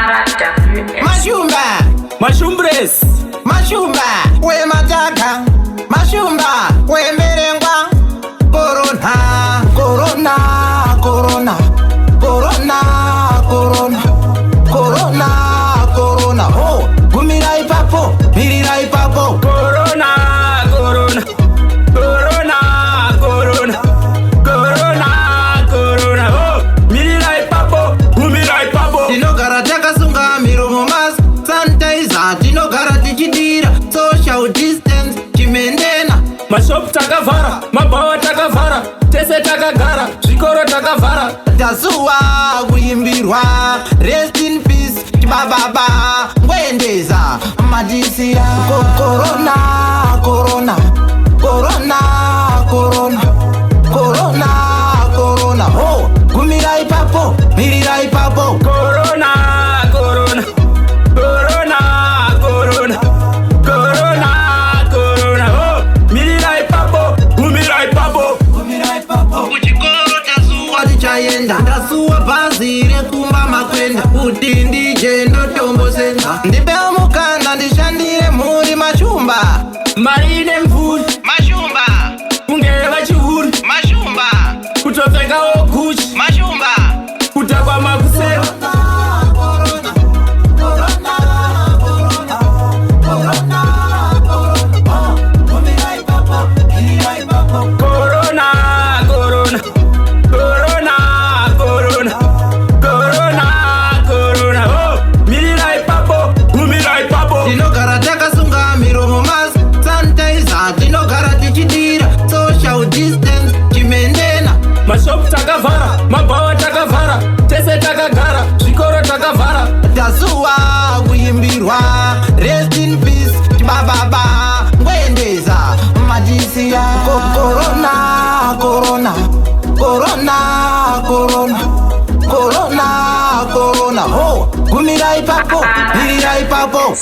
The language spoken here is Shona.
Mashumba, Mashumbres, Mashumba, we mataka, Mashumba, we merengwa. Corona, Corona, Corona, Corona, Corona, Corona, Corona. Oh, gumirai papo, mirirai papo. Corona, Corona, Corona, Corona, Corona, Corona. Oh, mirirai papo, gumirai papo. Tinogara takasunga miromo mas sanitizer, tinogara tichidira social distance chimendena. Mashopu takavhara, mabhawa takavhara, tese takagara, zvikoro takavhara. Tasuwa kuimbirwa rest in peace chibababa ngwendeza madisia. Corona, Corona, Corona, Corona, Corona, Corona. Oh, gumirai papo, mirirai papo. Corona, Corona, Corona, Corona, Corona, Corona. Oh, mirirai papo, gumirai papo. Kuchikoro tasuwa tichayenda, tasuwa bhazi rekumba makwenda, kuti ndije ndotombo senza, ndipe mukana ndishandire mhuri. Mashumba, Mari ine mvuri, Mashumba, kunge vachihuri, Mashumba, kutopfekawo Gucci, Mashumba. kutakwa makusero. Corona, Corona, Corona, Corona, Corona, Corona. Oh, mirirai papo, gumirai papo. Tinogara takasunga miromo mas sanitizer, tinogara tichidira social distance chimendena. Mashopu takavhara, mabhawa takavhara, tese takagara, zvikoro takavhara. Tasuwa kuimbirwa rest in peace chibababa ngwendeza madisia. Corona, Corona, Corona, Corona, Corona, Corona. Oh, gumirai papo, mirirai papo.